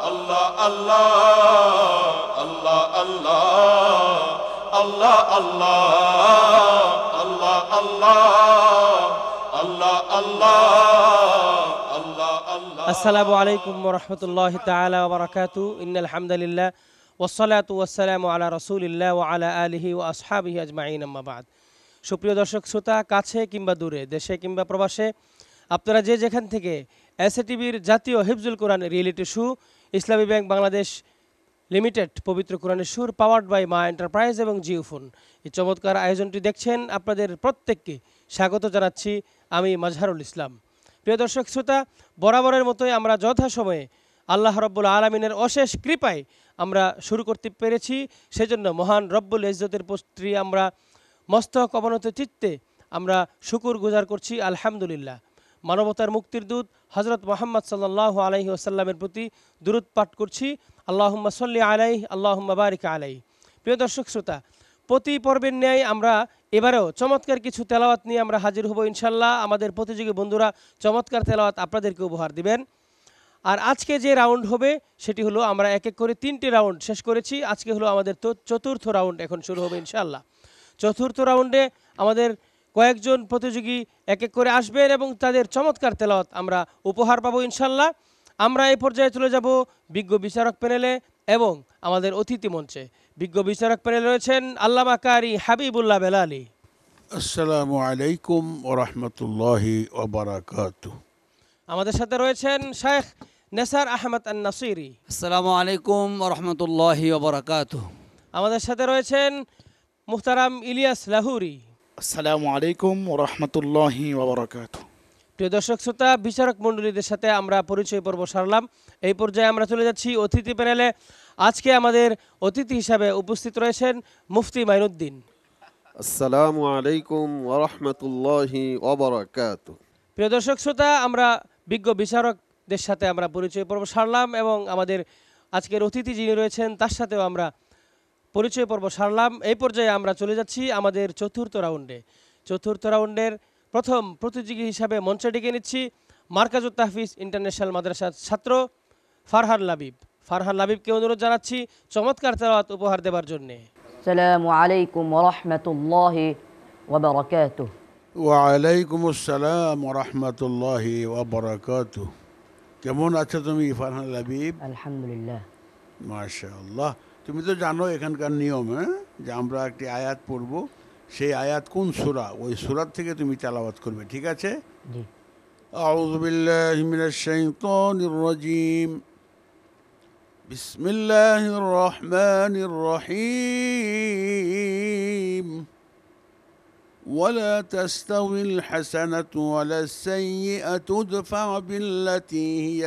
আল্লাহ আল্লাহ আল্লাহ আল্লাহ আল্লাহ আল্লাহ আল্লাহ আল্লাহ আল্লাহ আল্লাহ আল্লাহ আল্লাহ। আসসালামু আলাইকুম ওয়া রাহমাতুল্লাহি তাআলা ওয়া বারাকাতুহু। ইন্নাল হামদালিল্লাহ ওয়াসসালাতু ওয়াসসালামু আলা রাসূলিল্লাহ ওয়া আলা আলিহি ওয়া আসহাবিহি আজমাইন, আম্মা বাদ। সুপ্রিয় দর্শক শ্রোতা, কাছে কিংবা দূরে, দেশে কিংবা প্রবাসে, আপনারা যে যেখান থেকে এসএ টিভির জাতীয় হিফজুল কোরআন রিয়েলিটি শো ইসলামী ব্যাংক বাংলাদেশ লিমিটেড পবিত্র কোরআনের সুর পাওয়ার্ড বাই মা এন্টারপ্রাইজ এবং জিওফোন এই চমৎকার আয়োজনটি দেখছেন, আপনাদের প্রত্যেককে স্বাগত জানাচ্ছি আমি মাজহারুল ইসলাম। প্রিয় দর্শক শ্রোতা, বরাবরের মতোই আমরা যথাসময়ে আল্লাহ রব্বুল আলমিনের অশেষ কৃপায় আমরা শুরু করতে পেরেছি। সেজন্য মহান রব্বুল ইজ্জতের প্রতি আমরা মস্তক অবনত চিত্তে আমরা শুকুর গুজার করছি, আলহামদুলিল্লাহ। মানবতার মুক্তির দূত হজরত মোহাম্মদ সাল্লাল্লাহু আলাইহি ওয়াসাল্লামের প্রতি দুরূদ পাঠ করছি, আল্লাহুম্মা সাল্লি আলাইহি আল্লাহুম্মা বারিক আলাইহি। প্রিয় দর্শক শ্রোতা, প্রতি পর্বের ন্যায় আমরা এবারেও চমৎকার কিছু তেলাওয়াত নিয়ে আমরা হাজির হব ইনশাল্লাহ। আমাদের প্রতিযোগী বন্ধুরা চমৎকার তেলাওয়াত আপনাদেরকে উপহার দিবেন। আর আজকে যে রাউন্ড হবে সেটি হলো, আমরা এক এক করে 3টি রাউন্ড শেষ করেছি, আজকে হলো আমাদের চতুর্থ রাউন্ড এখন শুরু হবে ইনশাল্লাহ। চতুর্থ রাউন্ডে আমাদের কয়েকজন প্রতিযোগী এক এক করে আসবেন এবং তাদের চমৎকার তেলাওয়াত আমরা উপহার পাবো ইনশাল্লাহ। আমরা এই পর্যায়ে চলে যাব বিজ্ঞ বিচারক প্যানেলে এবং আমাদের অতিথি মঞ্চে। বিজ্ঞ বিচারক প্যানেলে রয়েছেন আল্লামা কারি হাবিবুল্লাহ বেলালী। আসসালামু আলাইকুম ওয়া রাহমাতুল্লাহি ওয়া বারাকাতুহু। আমাদের সাথে রয়েছেন শেখ নেসার আহমদ আন-নাসিরি। আসসালামু আলাইকুম ওয়া রাহমাতুল্লাহি ওয়া বারাকাতুহু। আমাদের সাথে রয়েছেন মুহতারাম ইলিয়াস লাহুরি। আসসালামু আলাইকুম ওয়া রাহমাতুল্লাহি ওয়া বারাকাতুহু। প্রিয় দর্শক শ্রোতা, বিচারক মণ্ডলীদের সাথে আমরা পরিচয় পর্ব সারলাম। এই পর্যায়ে আমরা চলে যাচ্ছি অতিথি প্যানেলে। আজকে আমাদের অতিথি হিসাবে উপস্থিত রয়েছেন মুফতি মাইনুদ্দিন। আসসালামু আলাইকুম ওয়া রাহমাতুল্লাহি ওয়া বারাকাতুহু। প্রিয় দর্শক শ্রোতা, আমরা বিজ্ঞ বিচারকদের সাথে আমরা পরিচয় পর্ব সারলাম এবং আমাদের আজকের অতিথি যিনি রয়েছেন তার সাথেও আমরা পরিচয় পর্ব সারলাম। এই পর্যায়ে আমরা চলে যাচ্ছি আমাদের চতুর্থ রাউন্ডে। চতুর্থ রাউন্ডের প্রথম প্রতিযোগী হিসাবে মঞ্চে ডেকে নিচ্ছি মার্কাজুত তাহফিজ ইন্টারন্যাশনাল মাদ্রাসার ছাত্র ফারহান লাবিব। ফারহান লাবিবকে অনুরোধ জানাচ্ছি চমৎকার তেলাওয়াত উপহার দেবার জন্যে। আসসালামু আলাইকুম ওয়া রাহমাতুল্লাহি ওয়া বারাকাতুহু। ওয়া আলাইকুম আসসালাম ওয়া রাহমাতুল্লাহি ওয়া বারাকাতুহু। কেমন আছো তুমি ফারহান লাবিব? আলহামদুলিল্লাহ। মাশাআল্লাহ। তুমি তো জানো এখানকার নিয়ম, যে আমরা একটি আয়াত পড়ব, সেই আয়াত কোন সূরা, ওই সূরার থেকে তুমি তেলাওয়াত করবে, ঠিক আছে? জি। আউযু বিল্লাহি মিনাশ শাইতানির রাজীম। বিসমিল্লাহির রহমানির রহিম। ولا تستوي الحسنة ولا السيئة ادفع بالتي هي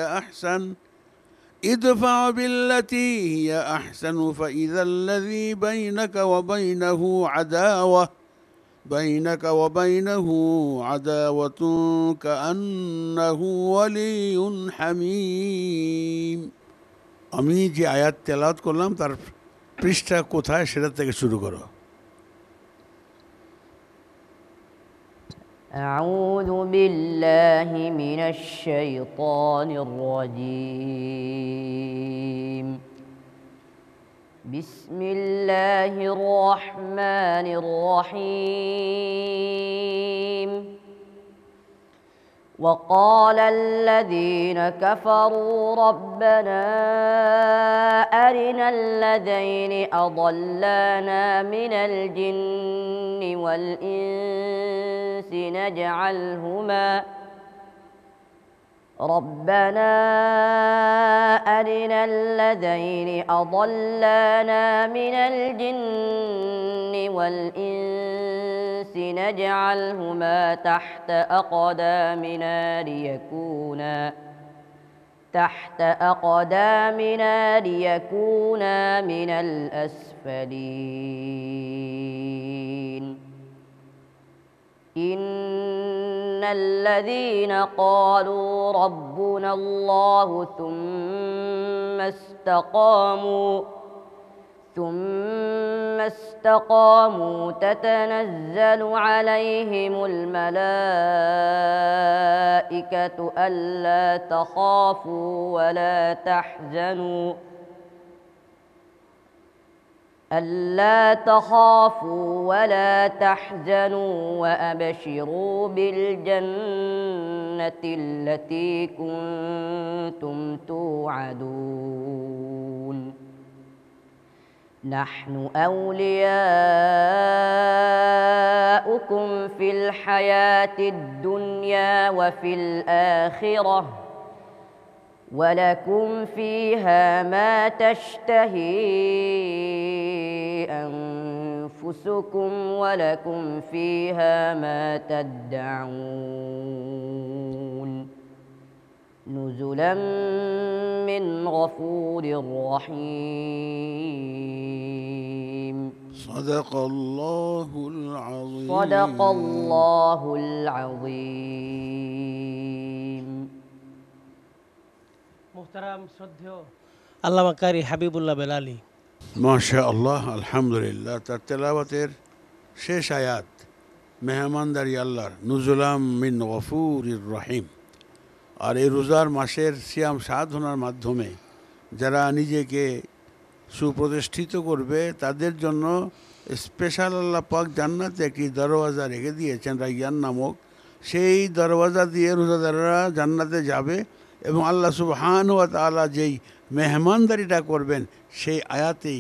أحسن فإذا الذي بينك وبينه عداوة كأنه ولي حميم। আমি যে আয়াত তেলাওয়াত করলাম তার পৃষ্ঠা কোথায় সেটা থেকে শুরু করো। أعوذ بالله من الشيطان الرجيم. بسم الله الرحمن الرحيم. وقال الذين كفروا ربنا أرنا الذين أضلانا من الجن والإنس نجعلهما ربنا أرنا الذين أضلانا من الجن والإنس نجعلهما تحت أقدامنا ليكونا من الأسفلين. إن الذين قالوا ربنا الله ثم استقاموا تتنزل عليهم الملائكة ألا تخافوا ولا تحزنوا وأبشروا بالجنة التي كنتم توعدون نحن أولياؤكم في الحياة الدنيا وفي الآخرة ولكم فيها ما تشتهي أنفسكم ولكم فيها ما تدعون نزلا من غفور رحيم صدق الله العظيم صدق الله العظيم মুহতারাম শ্রদ্ধেয় আল্লামা কারি হাবিবুল্লাহ বেলালী, মাশা আল্লাহ, আলহামদুলিল্লাহ। তার তেলাওয়াতের শেষ আয়াত মেহমানদারি আল্লাহর, নুজুলাম মিন গফুরির রহিম। আর এই রোজার মাসের সিয়াম সাধনার মাধ্যমে যারা নিজেকে সুপ্রতিষ্ঠিত করবে তাদের জন্য স্পেশাল আল্লাহ পাক জান্নাতে একটি দরওয়াজা রেখে দিয়েছেন, রাইয়ান নামক। সেই দরওয়াজা দিয়ে রোজাদাররা জান্নাতে যাবে এবং আল্লাহ সুবহানাহু ওয়া তাআলা যেই মেহমানদারিটা করবেন সেই আয়াতেই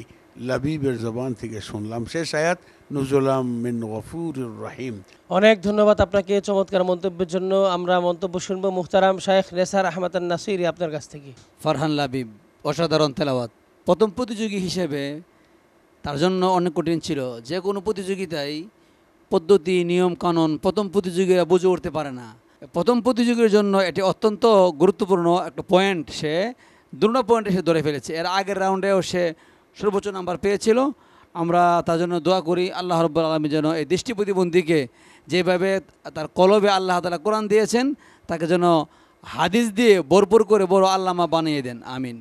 লাবিবের জবান থেকে শুনলাম। শেষ আয়াত নুজুলাম মিন গফুরির রহিম। অনেক ধন্যবাদ আপনাকে চমৎকার মন্তব্যের জন্য। আমরা মন্তব্য শুনবো মুহতারাম শায়েখ নেসার আহমদ নাসিরি আপনার কাছ থেকে। ফারহান লাবিব অসাধারণ তেলাওয়াত। প্রথম প্রতিযোগী হিসেবে তার জন্য অনেক কঠিন ছিল। যে কোনো প্রতিযোগিতায় পদ্ধতি নিয়ম কানুন প্রথম প্রতিযোগীরা বুঝে উঠতে পারে না। প্রথম প্রতিযোগীর জন্য এটি অত্যন্ত গুরুত্বপূর্ণ একটা পয়েন্ট, সে দুটো পয়েন্টে সে ধরে ফেলেছে। এর আগের রাউন্ডেও সে সর্বোচ্চ নাম্বার পেয়েছিল। আমরা তার জন্য দোয়া করি আল্লাহ রাব্বুল আলামিন যেন এই দৃষ্টি প্রতিবন্ধীকে যেভাবে তার কলবে আল্লাহ তাআলা কোরআন দিয়েছেন তাকে যেন হাদিস দিয়ে ভরপুর করে বড় আল্লামা বানিয়ে দেন, আমিন।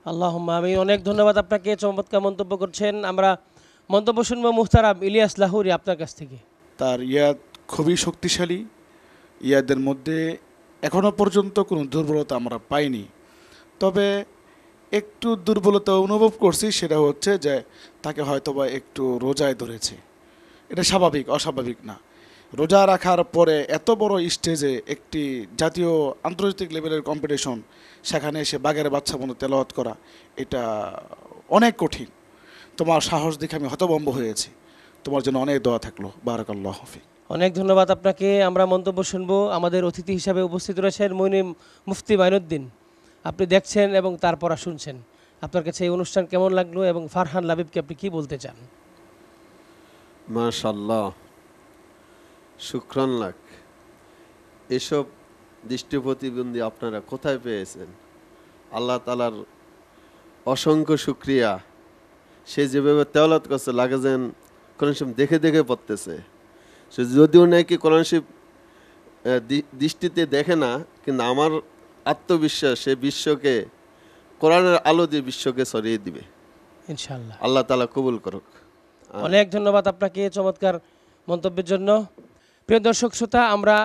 আল্লাহুম্মা আমিন। অনেক ধন্যবাদ আপনাকে, চমৎকার মন্তব্য করছেন। আমরা মন্তব্য শুনবো মুহতারাম ইলিয়াস লাহুরি আপনার কাছ থেকে। তার ইয়াদ খুবই শক্তিশালী। ইয়াদের মধ্যে এখনও পর্যন্ত কোনো দুর্বলতা আমরা পাইনি, তবে একটু দুর্বলতা অনুভব করছি, সেটা হচ্ছে যে তাকে হয়তোবা একটু রোজায় ধরেছে। এটা স্বাভাবিক, অস্বাভাবিক না। রোজা রাখার পরে এত বড় স্টেজে একটি জাতীয় আন্তর্জাতিক লেভেলের কম্পিটিশন, সেখানে এসে বাগের বাচ্চা মতো তেলাওয়াত করা, এটা অনেক কঠিন। তোমার সাহস দেখে আমি হতভম্ব হয়েছি। তোমার জন্য অনেক দোয়া থাকলো। বারাকাল্লাহু ফিক। অনেক ধন্যবাদ আপনাকে। আমরা মন্তব্য শুনবো। আমাদের অতিথি হিসাবে উপস্থিত রয়েছেন মুফতি মাইনুদ্দিন। আপনি দেখছেন এবং তারপর শুনছেন, আপনার কাছে এই অনুষ্ঠান কেমন লাগলো এবং ফারহান লাবিবকে আপনি কি বলতে চান? মাশাআল্লাহ, শুকরান লাক। এসব দৃষ্টি প্রতিবন্ধী আপনারা কোথায় পেয়েছেন? আল্লাহ তাআলার অসংখ্য শুকরিয়া। সে যেভাবে তেলাওয়াত করছে লাগে যেন কোরআন শরীফ দেখে দেখে পড়তেছে। সে যদিও নাকি কোরআন শরীফ দৃষ্টিতে দেখে না, কিন্তু আমার আত্মবিশ্বাস সে বিশ্বকে কোরআনের আলো দিয়ে বিশ্বকে ছড়িয়ে দিবে ইনশাআল্লাহ। আল্লাহ তাআলা কবুল করুক। অনেক ধন্যবাদ আপনাকে চমৎকার মন্তব্যের জন্য। প্রিয় দর্শক শ্রোতা, আমরা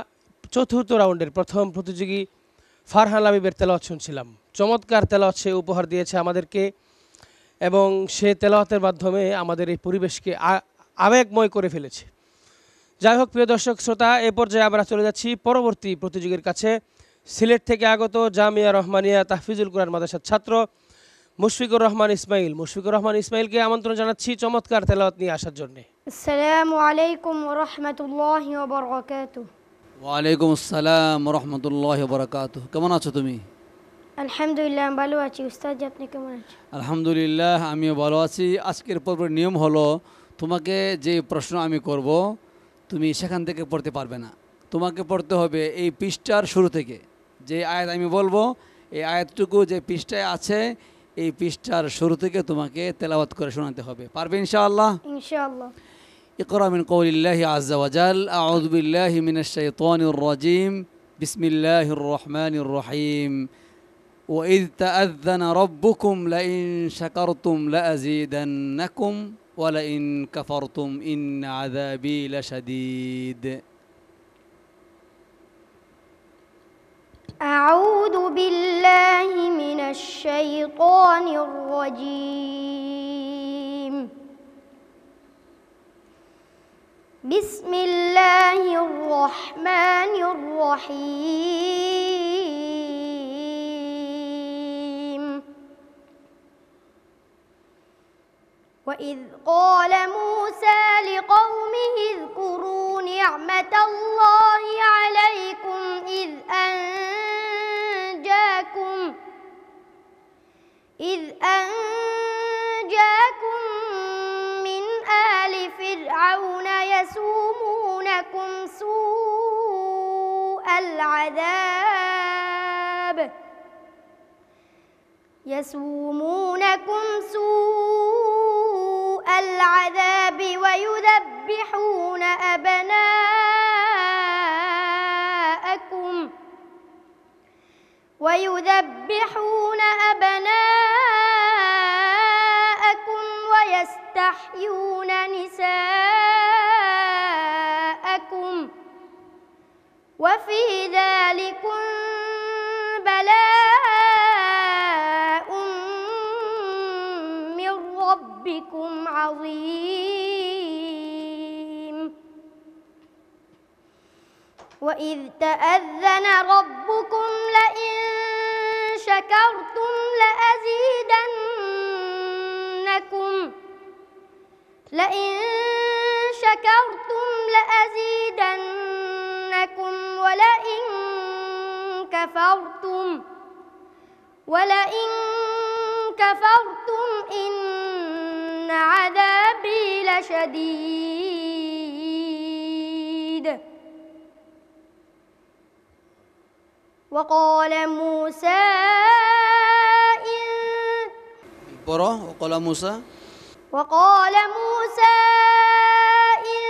চতুর্থ রাউন্ডের প্রথম প্রতিযোগী ফারহান লাবিবের তেলাওয়াত শুনছিলাম। চমৎকার তেলাওয়াত সে উপহার দিয়েছে আমাদেরকে এবং সে তেলাওয়াতের মাধ্যমে আমাদের এই পরিবেশকে আবেগময় করে ফেলেছে। যাই হোক প্রিয় দর্শক শ্রোতা, এ পর্যায়ে আমরা চলে যাচ্ছি পরবর্তী প্রতিযোগীর কাছে। সিলেট থেকে আগত জামিয়া রহমানিয়া তাহফিজুল কুরআন মাদ্রাসার ছাত্র মুশফিকুর রহমান ইসমাইল। মুশফিকুর রহমান ইসমাইলকে আমন্ত্রণ জানাচ্ছি চমৎকার তেলাওয়াত নিয়ে আসার জন্য। আসসালামু আলাইকুম ওয়া রাহমাতুল্লাহি ওয়া বারাকাতুহু। ওয়ালাইকুম আসসালাম ওয়া রাহমাতুল্লাহি ওয়া বারাকাতুহু। কেমন আছো তুমি? আলহামদুলিল্লাহ ভালো আছি। উস্তাদ আপনি কেমন আছেন? আলহামদুলিল্লাহ আমিও ভালো আছি। আজকের পর্বের নিয়ম হলো, তোমাকে যে প্রশ্ন আমি করব তুমি সেখান থেকে পড়তে পারবে না। তোমাকে পড়তে হবে এই পৃষ্ঠার শুরু থেকে। যে আয়াত আমি বলবো এই আয়াতটুকু যে পৃষ্ঠায় আছে এই পৃষ্ঠার শুরু থেকে তোমাকে তেলাওয়াত করে শোনাতে হবে। পারবে ইনশাআল্লাহ? ইনশাআল্লাহ। ইকরা মিন কওলিল্লাহি আযজা ওয়া জাল আউযু বিল্লাহি মিনাশ শাইতানির রাজীম বিসমিল্লাহির রহমানির রহিম وإذ تأذن ربكم لئن شكرتم لأزيدنكم ولئن كفرتم إن عذابي لشديد. أعوذ بالله من الشيطان الرجيم. بسم الله الرحمن الرحيم. وإذ قال موسى لقومه اذكروا نعمة الله عليكم إذ أنجاكم من آل فرعون يسومونكم سوء العذاب ويذبحون أبناءكم ويستحيون نساءكم وفي ذلكم بلاء من ربكم عظيم. وإذ تأذن ربكم لئن شكرتم لأزيدنكم ولئن كفرتم إن عذابي لشديد. وقال موسى إن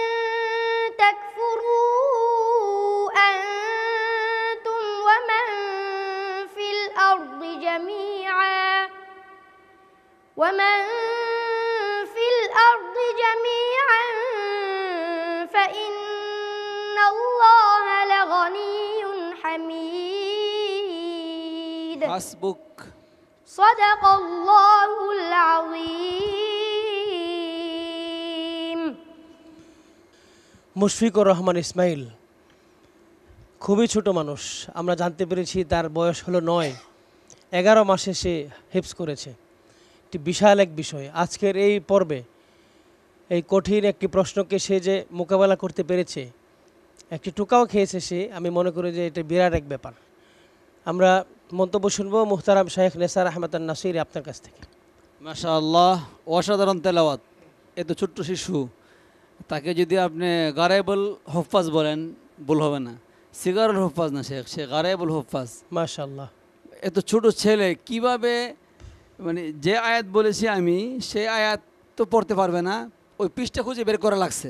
تكفروا أنتم ومن في الأرض جميعا فإن الله لغني حميد. حسبك. صدق الله العظيم. মুশফিকুর রহমান ইসমাইল খুবই ছোট মানুষ, আমরা জানতে পেরেছি তার বয়স হলো 9, 11 মাসে সে হিফজ করেছে। একটি বিশাল এক বিষয়। আজকের এই পর্বে এই কঠিন একটি প্রশ্নকে সে যে মোকাবেলা করতে পেরেছে, একটি টোকাও খেয়েছে সে, আমি মনে করি যে এটা বিরাট এক ব্যাপার। আমরা মন্তব্য শুনবো মুহতারাম শাইখ নেসার আহমেদ নাসির আপনার কাছ থেকে। মাশাআল্লাহ, অসাধারণ তেলাওয়াত। এত ছোট্ট শিশু, তাকে যদি আপনি গারাইবুল হুফাজ বলেন ভুল হবে না। সিগারুল হুফাজ না, সে গারাইবুল হুফাজ। মাশাআল্লাহ, এত ছোট ছেলে কিভাবে, মানে যে আয়াত বলেছি আমি সেই আয়াত তো পড়তে পারবে না, ওই পৃষ্ঠা খুঁজে বের করা লাগছে।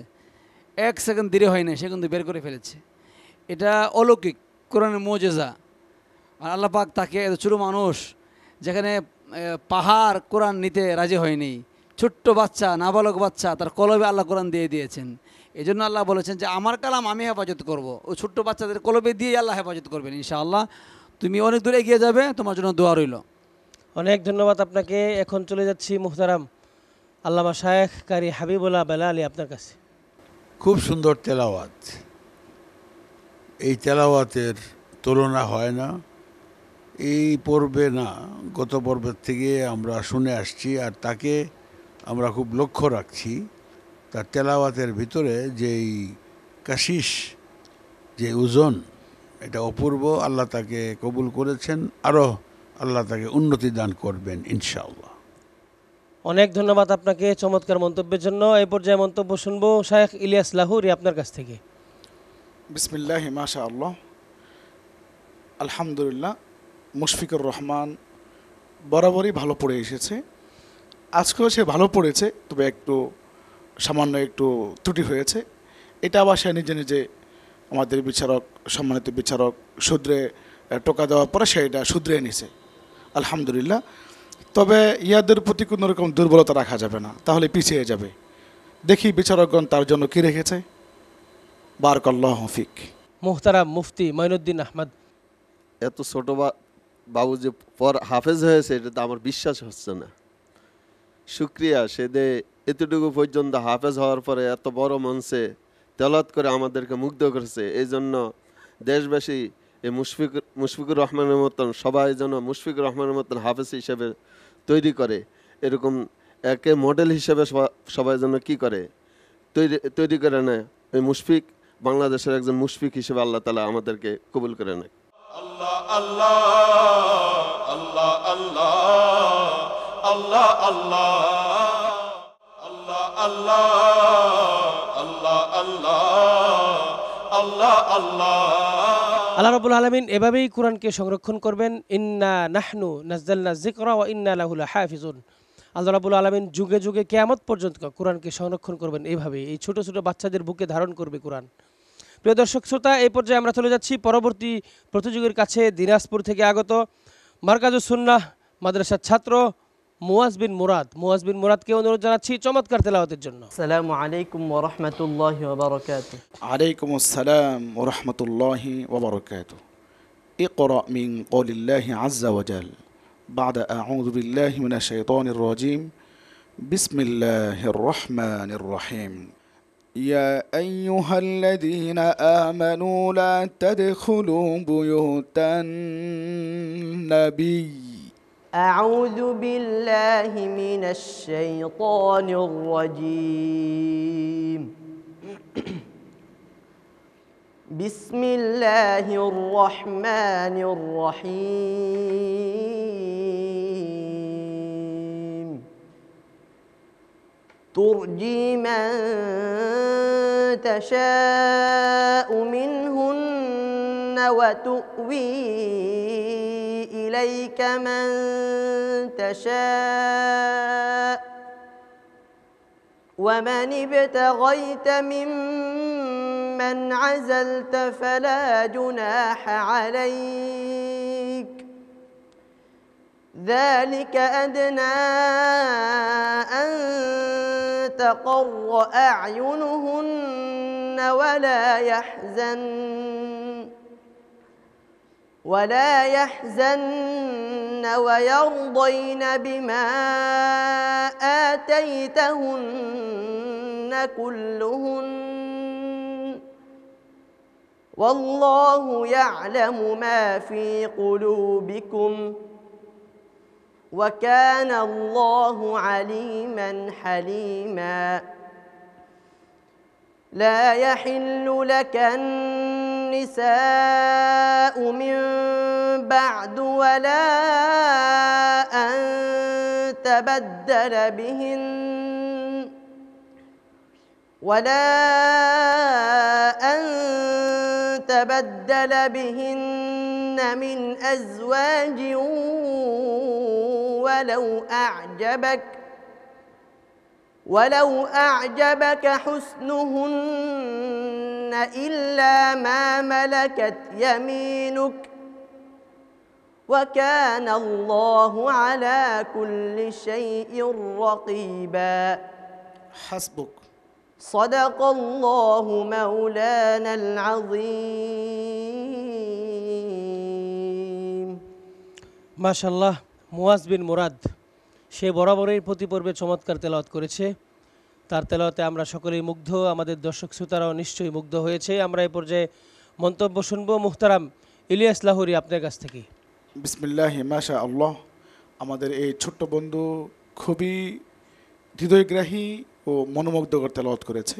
1 সেকেন্ড দেরি হয় না, সে কিন্তু বের করে ফেলেছে। এটা অলৌকিক কোরআনের মুজিজা। আর আল্লাহ পাক তাকে এত ছোটো মানুষ, যেখানে পাহাড় কোরআন নিতে রাজি হয়নি, ছোট্ট বাচ্চা, নাবালক বাচ্চা, তার কলবে আল্লাহ কোরআন দিয়ে দিয়েছেন। এই জন্য আল্লাহ বলেছেন যে আমার কালাম আমি হেফাজত করব। ওই ছোট্ট বাচ্চাদের কলবে দিয়ে আল্লাহ হেফাজত করবেন ইনশাআল্লাহ। তুমি অনেক দূরে এগিয়ে যাবে, তোমার জন্য দোয়া রইল। অনেক ধন্যবাদ আপনাকে। এখন চলে যাচ্ছি মুহতারাম আল্লামা শায়েখ কারি হাবিবুল্লাহ বেলালী আপনার কাছে। খুব সুন্দর তেলাওয়াত। এই তেলাওয়াতের তুলনা হয় না। এই পর্বে না, গত পর্বের থেকে আমরা শুনে আসছি, আর তাকে আমরা খুব লক্ষ্য রাখছি। তার তেলাওয়াতের ভিতরে যেই কাশিস, যে ওজন, এটা অপূর্ব। আল্লাহ তাকে কবুল করেছেন, আরও আল্লাহ তাকে উন্নতি দান করবেন ইনশাআল্লাহ। অনেক ধন্যবাদ আপনাকে চমৎকার মন্তব্যের জন্য। এই পর্যায়ে মন্তব্য শুনবো শায়েখ ইলিয়াস লাহুরি আপনার কাছ থেকে। বিসমিল্লাহি মাশাআল্লাহ, আলহামদুলিল্লাহ। মুশফিকুর রহমান বরাবরই ভালো পড়ে এসেছে, আজকেও সে ভালো পড়েছে, তবে সামান্য একটু ত্রুটি হয়েছে। এটা আবার সে নিজে নিজে আমাদের বিচারক, সম্মানিত বিচারক শুধরে টোকা দেওয়ার পরে সে এটা শুধরে নিছে। আলহামদুলিল্লাহ। তবে ইয়াদের প্রতি কোনো রকম দুর্বলতা রাখা যাবে না, তাহলে পিছিয়ে যাবে। দেখি বিচারকগণ তার জন্য কি রেখেছে। বারাকাল্লাহু ফিক। মুহতারাম মুফতি মঈনুদ্দিন আহমদ। এত ছোট বাবু যে পর হাফেজ হয়েছে এটা তো আমার বিশ্বাস হচ্ছে না। শুক্রিয়া, সে দে এতটুকু পর্যন্ত হাফেজ হওয়ার পরে এত বড় মঞ্চে তেলাওয়াত করে আমাদেরকে মুগ্ধ করেছে। এই জন্য দেশবাসী এই মুশফিকুর রহমানের মতন সবাই যেন মুশফিকুর রহমানের মতন হাফেজ হিসেবে তৈরি করে, এরকম একে মডেল হিসেবে সবাই যেন কি করে তৈরি করে নেয়। এই মুশফিক বাংলাদেশের একজন মুশফিক হিসেবে আল্লাহ তাআলা আমাদেরকে কবুল করে নেয়। আল্লাহ আল্লাহ আল্লাহ আল্লাহ আল্লাহ আল্লাহ আল্লাহ আল্লাহ আল্লাহ আল্লাহ আল্লাহ আল্লাহ। আল্লাহ রাব্বুল আলামিন এভাবেই কোরআনকে সংরক্ষণ করবেন। ইন্না নাহনু নাযালনা যিকরা ওয়া ইন্না লাহু লাহাফিজুন। আল্লাহ রাব্বুল আলামিন যুগে যুগে কিয়ামত পর্যন্ত কোরআনকে সংরক্ষণ করবেন এইভাবে। এই ছোট ছোট বাচ্চাদের বুকে ধারণ করবে কোরআন। প্রিয় দর্শক শ্রোতা, এই পর্যায়ে আমরা চলে যাচ্ছি পরবর্তী প্রতিযোগীর কাছে। দিনাজপুর থেকে আগত মারকাজুস সুন্নাহ মাদ্রাসার ছাত্র মুয়াজ বিন মুরাদ। মুয়াজ বিন মুরাদকে অনুরোধ জানাচ্ছি চমৎকার তেলাওয়াতের জন্য। আসসালামু আলাইকুম ওয়া রাহমাতুল্লাহি ওয়া বারাকাতুহু। আলাইকুম আসসালাম ওয়া রাহমাতুল্লাহি ওয়া বারাকাতুহু। ইকরা মিন কওলিল্লাহি আযজা ওয়া জাল বা'দা আউযু বিল্লাহি মিনাশ শাইতানির রাজীম। বিসমিল্লাহির রহমানির রহিম। يا أيها الذين آمنوا لا تدخلوا بيوت النبي أعوذ بالله من الشيطان الرجيم. بسم الله الرحمن الرحيم. ترجي من تشاء منهن وتؤوي إليك من تشاء ومن ابتغيت ممن عزلت فلا جناح عليك ذلك أدنى أن تقر أعينهن ولا يحزن ويرضين بما آتيتهن كلهن والله يعلم ما في قلوبكم وكان الله عليما حليما. لا يحل لك النساء من بعد ولا أن تبدل بهن من أزواج ولو أعجبك حسنهن إلا ما ملكت يمينك وكان الله على كل شيء رقيبا. حسبك. صدق الله مولانا العظيم. মাশাআল্লাহ, মুয়াজ বিন মুরাদ সে বরাবরই প্রতি পর্বে চমৎকার তেলাওয়াত করেছে। তার তেলাওয়াতে আমরা সকলেই মুগ্ধ, আমাদের দর্শক শ্রোতারাও নিশ্চয়ই মুগ্ধ হয়েছে। আমরা এই পর্যায়ে মন্তব্য শুনবো মুহতারাম ইলিয়াস লাহোরী আপনার কাছ থেকে। বিসমিল্লাহি মাশা আল্লাহ। আমাদের এই ছোট্ট বন্ধু খুবই হৃদয়গ্রাহী ও মনোমুগ্ধকর তেলাওয়াত করেছে।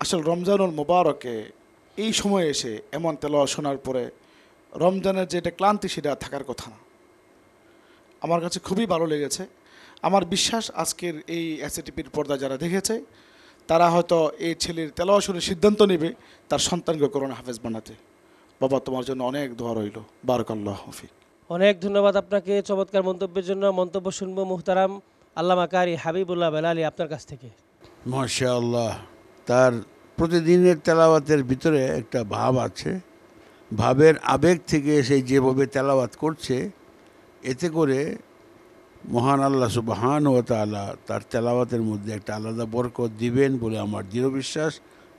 আসল রমজানুল মুবারকে এই সময়ে এসে এমন তেলাওয়াত শোনার পরে রমজানের যেটা ক্লান্তি সেটা থাকার কথা না। আমার কাছে খুবই ভালো লেগেছে। আমার বিশ্বাস আজকের এই এসএটিপির পর্দা যারা দেখেছে তারা হয়তো এই ছেলের তেলাওয়াত শুনে সিদ্ধান্ত নেবে তার সন্তানকে কোরআন হাফেজ বানাতে। বাবা, তোমার জন্য অনেক দোয়া রইল। বারাকাল্লাহু ফিক। অনেক ধন্যবাদ আপনাকে চমৎকার মন্তব্যের জন্য। মন্তব্য শুনবো মুহতারাম আল্লামা কারি হাবিবুল্লাহ বেলালী আপনার কাছ থেকে। মাশাআল্লাহ, তার প্রতিদিনের তেলাওয়াতের ভিতরে একটা ভাব আছে। ভাবের আবেগ থেকে সে যেভাবে তেলাওয়াত করছে এতে করে মহান আল্লাহ সুবহানাহু ওয়া তাআলা তার তেলাওয়াতের মধ্যে একটা আলাদা বরকত দিবেন বলে আমার দৃঢ় বিশ্বাস।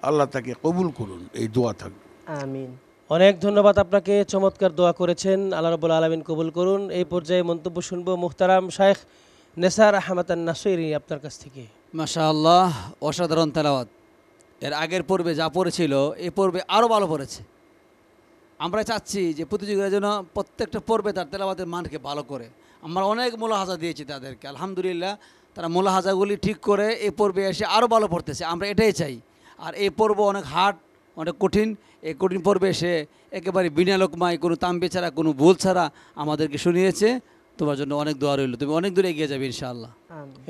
আল্লাহ তাকে কবুল করুন, এই দোয়া থাকবে। আমিন। অনেক ধন্যবাদ আপনাকে, চমৎকার দোয়া করেছেন, আল্লাহ রাব্বুল আলামিন কবুল করুন। এই পর্যায়ে মন্তব্য শুনবো মুহতারাম শাইখ নেসার আহমদ আন-নাসিরি আপনার কাছ থেকে। মাশাআল্লাহ, অসাধারণ তেলাওয়াত। এর আগের পর্বে যা পড়েছিল এই পর্বে আরও ভালো পড়েছে। আমরা চাচ্ছি যে প্রতিযোগীরা যেন প্রত্যেকটা পর্বে তার তেলাওয়াতের মানকে ভালো করে। আমরা অনেক মোলাহাজা দিয়েছি তাদেরকে, আলহামদুলিল্লাহ তারা মোলাহাজাগুলি ঠিক করে এই পর্বে এসে আরও ভালো পড়তেছে। আমরা এটাই চাই। আর এই পর্ব অনেক হার্ড, অনেক কঠিন। এই কঠিন পর্বে এসে একেবারে বিনা লোকমায়, কোনো তাম্বে ছাড়া, কোনো ভুল ছাড়া আমাদেরকে শুনিয়েছে। তোমার জন্য অনেক দোয়া রইল, তুমি অনেক দূরে এগিয়ে যাবে ইনশাআল্লাহ।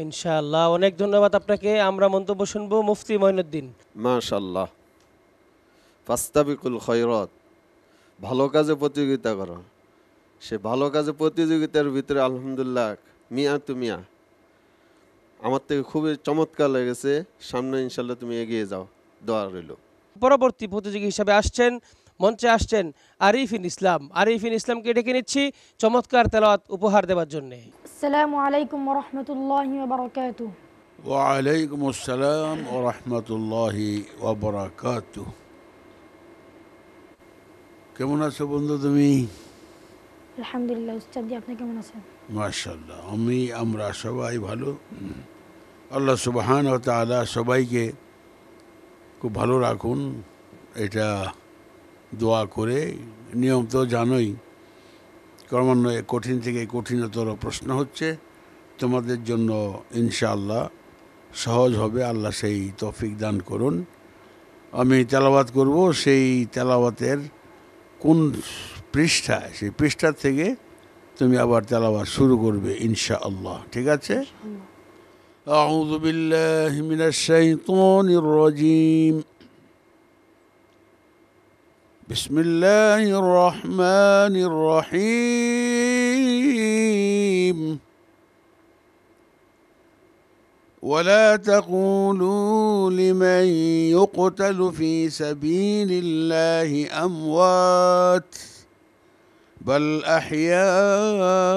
ইনশাআল্লাহ, অনেক ধন্যবাদ আপনাকে। আমরা মন্তব্য শুনবো মুফতি মঈনুদ্দিন। মাশাআল্লাহ। ফাস্তাবিকুল খয়রাত, ভালো কাজে প্রতিযোগিতা করো। সে ভালো কাজে প্রতিযোগিতার ভিতরে আলহামদুলিল্লাহ মিয়া তুমিয়া আমার থেকে খুবই চমৎকার লেগেছে। সামনে ইনশাল্লাহ তুমি এগিয়ে যাও, দোয়া রইল। পরবর্তী প্রতিযোগী হিসাবে আসছেন, মঞ্চে আসছেন আরিফিন ইসলাম। আরিফিন ইসলামকে ডেকে নিচ্ছি চমৎকার তেলাওয়াত উপহার দেওয়ার জন্য। আসসালামু আলাইকুম ওয়া রাহমাতুল্লাহি ওয়া বারাকাতুহু। ওয়া আলাইকুম আসসালাম ওয়া রাহমাতুল্লাহি ওয়া বারাকাতুহু। কেমন আছো বন্ধু তুমি? আলহামদুলিল্লাহ উস্তাদ, আপনি কেমন আছেন? মাশাআল্লাহ, আমরা সবাই ভালো। আল্লাহ সুবহানাহু ওয়া তাআলা সবাইকে খুব ভালো রাখুন, এটা দোয়া করে। নিয়ম তো জানোই, ক্রমান্বয়ে কঠিন থেকে কঠিনতর প্রশ্ন হচ্ছে। তোমাদের জন্য ইনশাআল্লাহ সহজ হবে, আল্লাহ সেই তৌফিক দান করুন। আমি তেলাওয়াত করব, সেই তেলাওয়াতের কোন পৃষ্ঠায়, সেই পৃষ্ঠার থেকে তুমি আবার তেলাওয়াত শুরু করবে ইনশাআল্লাহ, ঠিক আছে? আউযু বিল্লাহি মিনাশ শাইতানির রাজীম। বিসমিল্লাহির রহমানির রহিম। ولا تقولوا لمن يقتل في سبيل الله أموات بل أحياء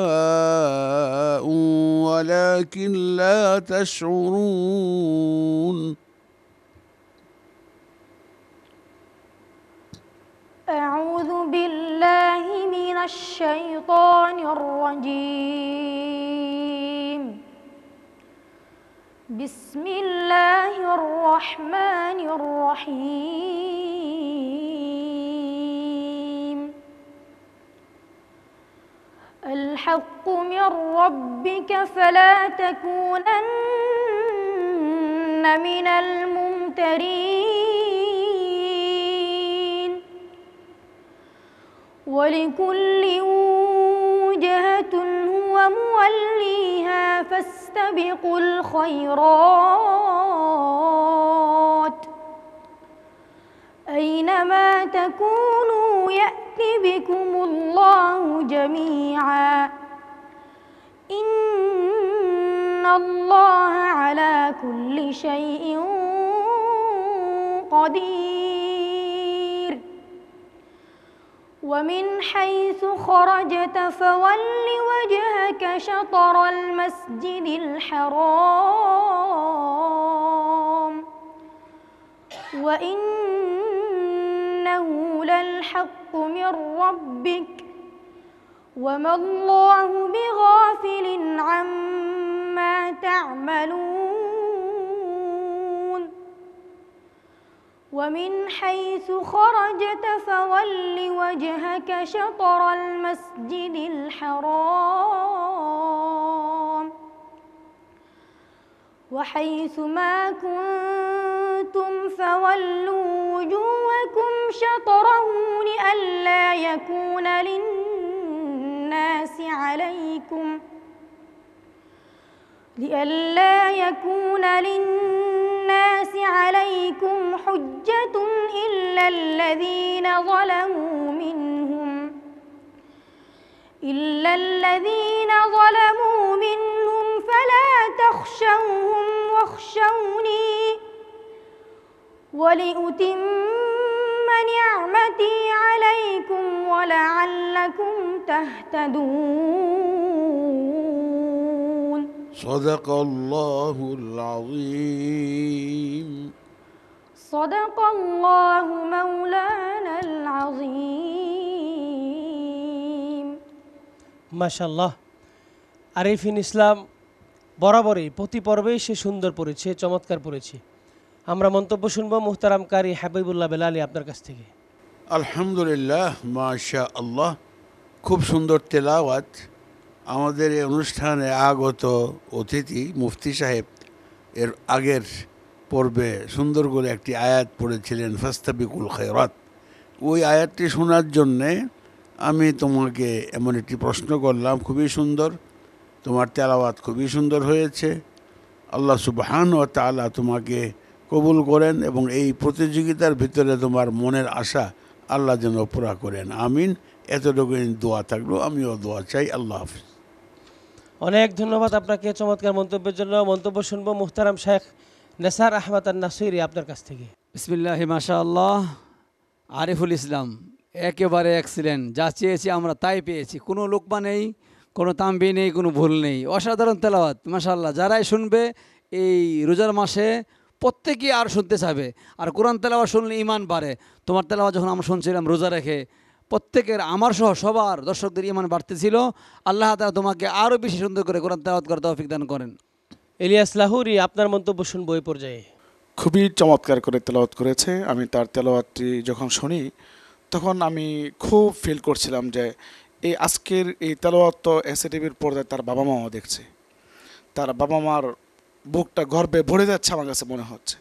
ولكن لا تشعرون. أعوذ بالله من الشيطان الرجيم. بسم الله الرحمن الرحيم. الحق من ربك فلا تكونن من الممترين. ولكل وجهة هو موليها فاستبقوا الخيرات أينما تكونوا يأت بكم الله جميعا إن الله على كل شيء قدير. ومن حيث خرجت فول وجهك شطر المسجد الحرام وإنه للحق من ربك وما الله بغافل عما تعملون. ومن حيث خرجت فول وجهك شطر المسجد الحرام وحيث ما كنتم فولوا وجوهكم شطره لئلا يكون للناس عليكم حجة إلا الذين ظلموا منهم فلا تخشوهم واخشوني ولأتم نعمتي ونعمتي عليكم ولعلكم تهتدون. صدق الله العظيم. صدق الله مولانا العظيم. মাশাআল্লাহ। আরিফিন ইসলাম বরাবরই প্রতি পর্বেই সে সুন্দর পড়েছে, চমৎকার পড়েছে। আমরা মন্তব্য শুনবো মুহতারাম কারি হাবিবুল্লাহ বেলালি আপনার কাছ থেকে। আলহামদুলিল্লাহ, মাশা আল্লাহ, খুব সুন্দর তেলাওয়াত। আমাদের এই অনুষ্ঠানে আগত অতিথি মুফতি সাহেব এর আগের পর্বে সুন্দর করে একটি আয়াত পড়েছিলেন, ফাস্তাবিকুল খায়রাত। ওই আয়াতটি শোনার জন্যে আমি তোমাকে এমন একটি প্রশ্ন করলাম, খুবই সুন্দর, তোমার তেলাওয়াত খুবই সুন্দর হয়েছে। আল্লাহ সুবহানাহু ওয়া তাআলা তোমাকে কবুল করেন এবং এই প্রতিযোগিতার ভিতরে তোমার মনের আশা আল্লাহ যেন পুরা করেন, আমিন। এতটুকু দোয়া থাকলো, আমিও দোয়া চাই। আল্লাহ হাফিজ। অনেক ধন্যবাদ আপনাকে চমৎকার মন্তব্যের জন্য। মন্তব্য শুনবো মুহতারাম শেখ নেসার আহমদ আন-নাসিরি আপনার কাছ থেকে। বিসমিল্লাহি মাশাআল্লাহ। আরিফুল ইসলাম একেবারে এক্সিলেন্ট, যা চেয়েছি আমরা তাই পেয়েছি, কোনো লোকমা নেই, কোনো তাম্বি নেই, কোনো ভুল নেই, অসাধারণ তেলাওয়াত মাশাআল্লাহ। যারাই শুনবে এই রোজার মাসে প্রত্যেকেই আর শুনতে চাবে, আর কোরআন তেলাওয়াত শুনলে ঈমান বাড়ে। তোমার তেলাওয়াত যখন আমরা শুনছিলাম রোজা রেখে, প্রত্যেকের আমার সহ সবার দর্শকদের ঈমান বাড়তেছিল। আল্লাহ তাআলা তোমাকে আরও বেশি সুন্দর করে কোরআন তেলাওয়াত করতে তৌফিক দান করেন। ইলিয়াস লাহুরি আপনার মন্তব্য শুনবো এই পর্যায়ে। খুবই চমৎকার করে তেলাওয়াত করেছে। আমি তার তেলাওয়াতটি যখন শুনি তখন আমি খুব ফিল করছিলাম যে এই আজকের এই তেলাওয়াত তো এসএটিভির পর্দায় তার বাবা মাও দেখছে, তার বাবা মার বুকটা গর্বে ভরে যাচ্ছে আমার কাছে মনে হচ্ছে।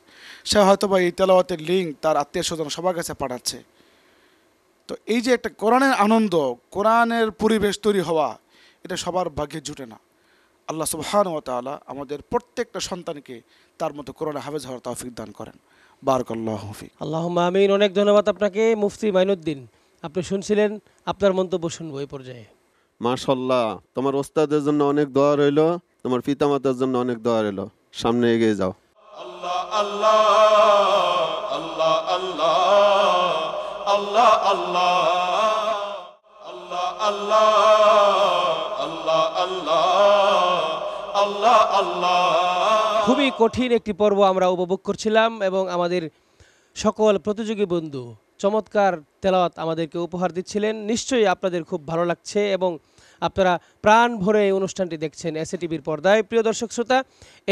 সে হয়তো বা এই তেলাওয়াতের লিঙ্ক তার আত্মীয় স্বজন সবার কাছে পাঠাচ্ছে। তো এই যে একটা কোরআনের আনন্দ, কোরআনের পরিবেশ তৈরি হওয়া, এটা সবার ভাগ্যে জুটে না। আল্লাহ সুবহানাহু ওয়া তাআলা আমাদের প্রত্যেকটা সন্তানকে তার মতো কোরআনে হাফেজ হওয়ার তৌফিক দান করেন। বারাকাল্লাহু ফিক। আল্লাহুম্মা আমিন। অনেক ধন্যবাদ আপনাকে মুফতি মাইনুদ্দিন, আপনি শুনছিলেন, আপনার মন্তব্য শুনবো এই পর্যায়ে। মাশাল্লাহ, তোমার ওস্তাদের জন্য অনেক দোয়া রইলো, তোমার পিতামাতার জন্য অনেক দোয়া রইলো। সামনে এগিয়ে যাও। আল্লাহ আল্লাহ আল্লাহ আল্লাহ আল্লাহ আল্লাহ আল্লাহ আল্লাহ আল্লাহ আল্লাহ আল্লাহ আল্লাহ। খুবই কঠিন একটি পর্ব আমরা উপভোগ করছিলাম এবং আমাদের সকল প্রতিযোগী বন্ধু চমৎকার তেলাওয়াত আমাদেরকে উপহার দিচ্ছিলেন। নিশ্চয়ই আপনাদের খুব ভালো লাগছে এবং আপনারা প্রাণ ভরে এই অনুষ্ঠানটি দেখছেন এসএটিভির পর্দায়। প্রিয় দর্শক শ্রোতা,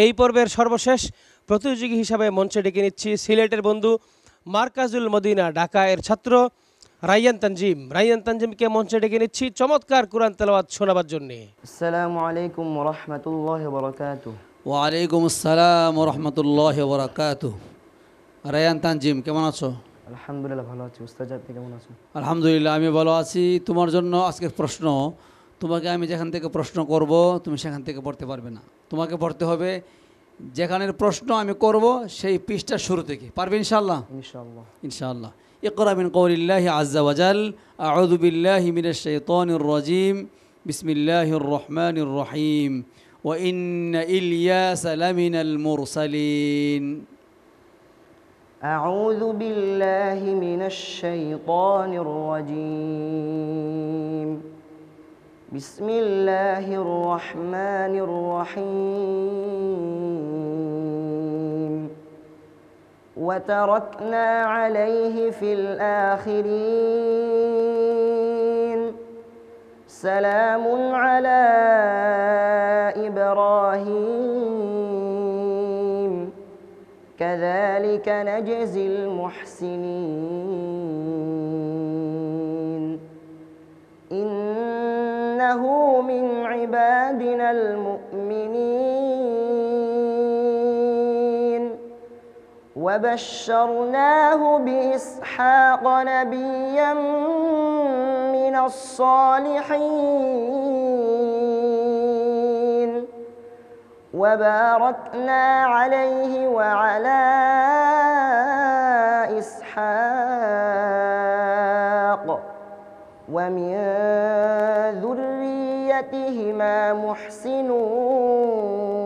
এই পর্বের সর্বশেষ প্রতিযোগী হিসাবে মঞ্চে ডেকে নিচ্ছি সিলেটের বন্ধু মার্কাজুল মদিনা ঢাকা এর ছাত্র রাইয়ান তানজিম। রাইয়ান তানজিমকে মঞ্চে ডেকে নিচ্ছি চমৎকার কোরআন তেলাওয়াত শোনাবার জন্য। আসসালামু আলাইকুম ওয়া রাহমাতুল্লাহি ওয়া বারাকাতুহু। ওয়ালাইকুম আসসালাম ওয়া রাহমাতুল্লাহি ওয়া বারাকাতুহু। রায়ান তানজিম, কেমন আছো? আলহামদুলিল্লাহ ভালো আছি। উস্তাদ, আপনি কেমন আছেন? আলহামদুলিল্লাহ, আমি ভালো আছি। তোমার জন্য আজকের প্রশ্ন, তোমাকে আমি যেখান থেকে প্রশ্ন করব তুমি সেখান থেকে পড়তে পারবে না, তোমাকে পড়তে হবে যেখানের প্রশ্ন আমি করব সেই পৃষ্ঠার শুরু থেকে। পারবে ইনশাআল্লাহ? ইনশাআল্লাহ। ইনশাআল্লাহ। ইকরা মিন কওলিল্লাহি আযজা ওয়া জাল, আউযু বিল্লাহি মিনাশ শাইতানির রাজীম, বিসমিল্লাহির রহমানির রহিম, ওয়া ইন্না ইলিয়াসা লামিনাল মুরসালিন। أعوذ بالله من الشيطان الرجيم. بسم الله الرحمن الرحيم. وتركنا عليه في الآخرين. سلام على إبراهيم. كذلك نجزي المحسنين. إنه من عبادنا المؤمنين. وبشرناه بإسحاق نبيا من الصالحين. وباركنا عليه وعلى إسحاق ومن ذريتهما محسن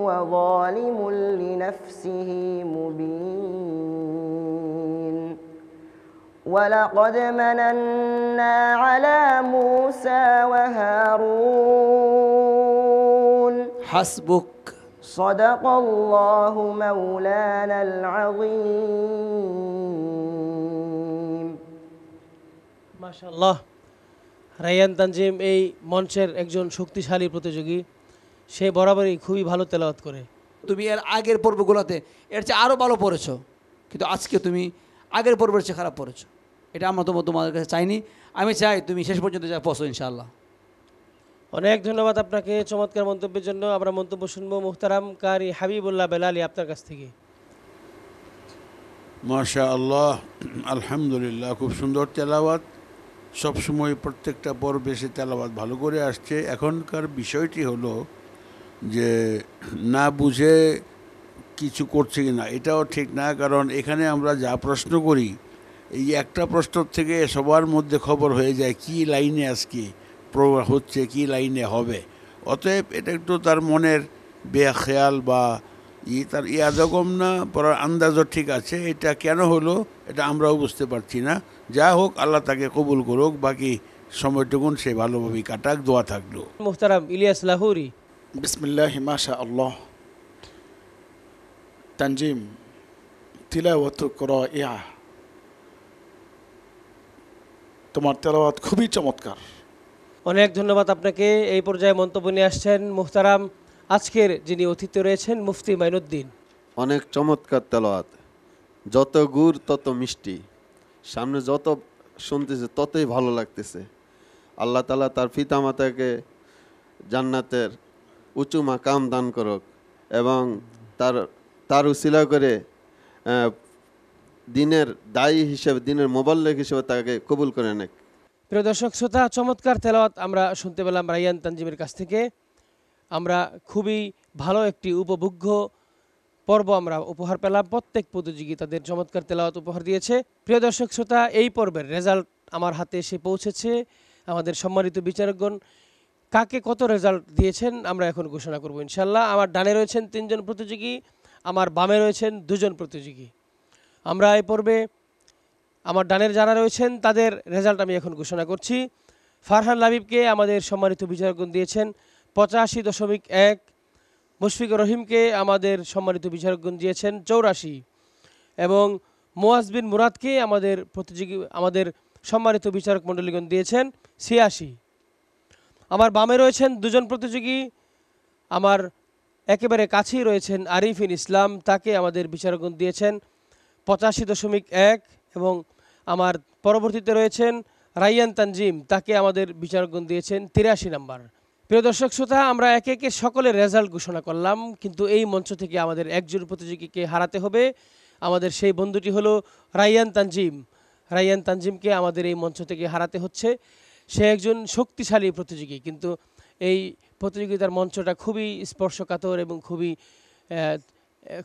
وظالم لنفسه مبين. ولقد مننا على موسى وهارون হাসবুক। صدق الله مولانا العظيم মাশাআল্লাহ। রায়্যান তানজিম এই মঞ্চের একজন শক্তিশালী প্রতিযোগী, সে বরাবরই খুবই ভালো তেলাওয়াত করে। তুমি এর আগের পর্বগুলোতে এর চেয়ে আরও ভালো পড়েছো, কিন্তু আজকে তুমি আগের পর্বের চেয়ে খারাপ পড়েছো। এটা আমরা তোমাদের কাছে চাইনি, আমি চাই তুমি শেষ পর্যন্ত যা পৌঁছো ইনশাআল্লাহ। অনেক ধন্যবাদ আপনাকে চমৎকার মন্তব্যের জন্য। আমরা মন্তব্য শুনবো মুহতারাম কারি হাবিবুল্লাহ বেলালি আপনার কাছ থেকে। মাশা আল্লাহ, আলহামদুলিল্লাহ, খুব সুন্দর তেলাওয়াত। সবসময় প্রত্যেকটা পর্বে সে তেলাওয়াত ভালো করে আসছে। এখনকার বিষয়টি হলো যে না বুঝে কিছু করছে কি না, এটাও ঠিক না। কারণ এখানে আমরা যা প্রশ্ন করি, এই একটা প্রশ্ন থেকে সবার মধ্যে খবর হয়ে যায় কি লাইনে আজকে হচ্ছে, কি লাইনে হবে। অতএব এটা একটু তার মনের বেখেয়াল বা তার এরকম না, পড়ার আন্দাজও ঠিক আছে। এটা কেন হলো এটা আমরাও বুঝতে পারছি না। যা হোক, আল্লাহ তাকে কবুল করুক, বাকি সময়টুকুন সে ভালোভাবেই কাটাক, দোয়া থাকলো। মুহতারাম ইলিয়াস লাহুরি। বিসমিল্লাহি মাশা আল্লাহ। তানজিম তিলাওয়াতু করাইয়া, তোমার তেলাওয়াত খুবই চমৎকার। অনেক ধন্যবাদ আপনাকে। এই পর্যায়ে মন্তব্য নিয়ে আসছেন মুহতারাম আজকের যিনি অতিথি রয়েছেন মুফতি মাইনুদ্দিন। অনেক চমৎকার তেলাওয়াত, যত গুড় তত মিষ্টি, সামনে যত শুনতেছে ততই ভালো লাগতেছে। আল্লাহ তাআলা তার পিতামাতাকে জান্নাতের উঁচু মাকাম দান করুক এবং তার উসিলা করে দিনের দায়ী হিসেবে, দিনের মোবাল্লেগ হিসেবে তাকে কবুল করে নেক। প্রিয় দর্শক শ্রোতা, চমৎকার তেলাওয়াত আমরা শুনতে পেলাম রায়্যান তানজিমের কাছ থেকে। আমরা খুবই ভালো একটি উপভোগ্য পর্ব আমরা উপহার পেলাম। প্রত্যেক প্রতিযোগী তাদের চমৎকার তেলাওয়াত উপহার দিয়েছে। প্রিয় দর্শক শ্রোতা, এই পর্বের রেজাল্ট আমার হাতে এসে পৌঁছেছে। আমাদের সম্মানিত বিচারকগণ কাকে কত রেজাল্ট দিয়েছেন আমরা এখন ঘোষণা করব ইনশাল্লাহ। আমার ডানে রয়েছেন 3 জন প্রতিযোগী, আমার বামে রয়েছেন 2 জন প্রতিযোগী। আমরা এই পর্বে আমার ডানের যারা রয়েছেন তাদের রেজাল্ট আমি এখন ঘোষণা করছি। ফারহান লাবিবকে আমাদের সম্মানিত বিচারকগণ দিয়েছেন 85.1, মুশফিকুর রহিমকে আমাদের সম্মানিত বিচারকগণ দিয়েছেন 84 এবং মুয়াজ বিন মুরাদকে আমাদের সম্মানিত বিচারক মণ্ডলীগণ দিয়েছেন 86। আমার বামে রয়েছেন 2 জন প্রতিযোগী, আমার একেবারে কাছেই রয়েছেন আরিফিন ইসলাম, তাকে আমাদের বিচারকগণ দিয়েছেন 85.1 এবং আমার পরবর্তীতে রয়েছেন রায়্যান তানজিম, তাকে আমাদের বিচারকগণ দিয়েছেন 83 নাম্বার। প্রিয় দর্শক শ্রোতা, আমরা একে একে সকলের রেজাল্ট ঘোষণা করলাম, কিন্তু এই মঞ্চ থেকে আমাদের একজন প্রতিযোগীকে হারাতে হবে। আমাদের সেই বন্ধুটি হলো রায়্যান তানজিম। রায়্যান তানজিমকে আমাদের এই মঞ্চ থেকে হারাতে হচ্ছে। সে একজন শক্তিশালী প্রতিযোগী, কিন্তু এই প্রতিযোগিতার মঞ্চটা খুবই স্পর্শকাতর এবং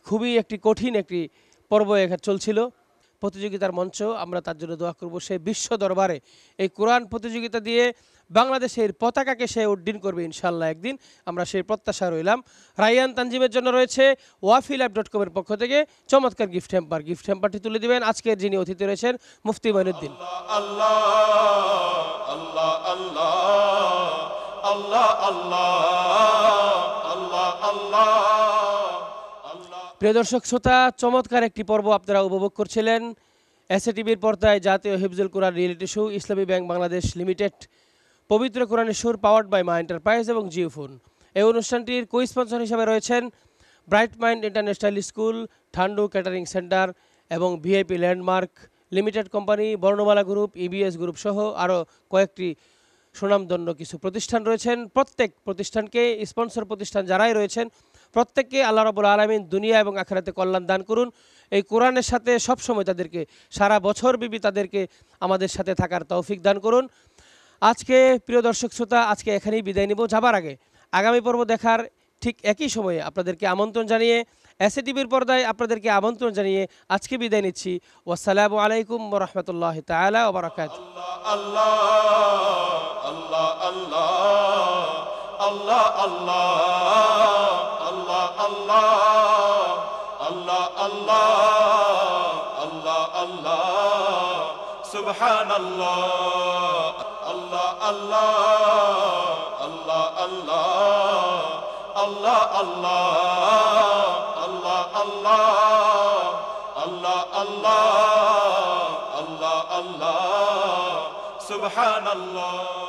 খুবই একটি কঠিন একটি পর্ব এখানে চলছিল। প্রতিযোগিতার মঞ্চ, আমরা তার জন্য দোয়া করব সে বিশ্ব দরবারে এই কোরআন প্রতিযোগিতা দিয়ে বাংলাদেশের পতাকাকে সে উড্ডীন করবে ইনশাল্লাহ একদিন, আমরা সেই প্রত্যাশা রইলাম। রায়্যান তানজিমের জন্য রয়েছে wafilapp.com এর পক্ষ থেকে চমৎকার গিফট হ্যাম্পারটি তুলে দিবেন আজকের যিনি অতিথি রয়েছেন মুফতি মাইনুদ্দিন। আল্লাহ আল্লাহ আল্লাহ আল্লাহ আল্লাহ আল্লাহ আল্লাহ। প্রিয় দর্শক শ্রোতা, চমৎকার একটি পর্ব আপনারা উপভোগ করছিলেন এসএটিভির পর্দায়। জাতীয় হিফজুল কোরআন রিয়েলিটি শো ইসলামী ব্যাংক বাংলাদেশ লিমিটেড, পবিত্র কোরআনের সুর, পাওয়ার্ড বাই মা এন্টারপ্রাইজ এবং জিওফোন। এই অনুষ্ঠানটির কো স্পন্সর হিসেবে রয়েছেন bright mind international school, Thandu catering centre এবং ভিআইপি ল্যান্ডমার্ক লিমিটেড কোম্পানি, বর্ণমালা গ্রুপ, ইবিএস গ্রুপ সহ আরও কয়েকটি সুনামধন্য কিছু প্রতিষ্ঠান রয়েছেন। প্রত্যেক প্রতিষ্ঠানকে, স্পন্সর প্রতিষ্ঠান যারাই রয়েছেন প্রত্যেককে আল্লাহ রাব্বুল আলামিন দুনিয়া এবং আখিরাতে কল্যাণ দান করুন। এই কোরআনের সাথে সবসময় তাদেরকে, সারা বছর বিবি তাদেরকে আমাদের সাথে থাকার তৌফিক দান করুন। আজকে প্রিয় দর্শক শ্রোতা, আজকে এখানেই বিদায় নিব। যাবার আগে আগামী পর্ব দেখার ঠিক একই সময়ে আপনাদেরকে আমন্ত্রণ জানিয়ে, এসএটিভির পর্দায় আপনাদেরকে আমন্ত্রণ জানিয়ে আজকে বিদায় নিচ্ছি। ওয়াসসালামু আলাইকুম ওয়া রাহমাতুল্লাহি তাআলা ওয়া বারাকাতুহু। আল্লাহ আল্লাহ আল্লাহ আল্লাহ আল্লাহ আল্লাহ আল্লাহ আল্লাহ আল্লাহ আল্লাহ আল্লাহ সুবহানাল্লাহ আল্লাহ আল্লাহ আল্লাহ আল্লাহ আল্লাহ আল্লাহ আল্লাহ আল্লাহ আল্লাহ আল্লাহ আল্লাহ আল্লাহ সুবহানাল্লাহ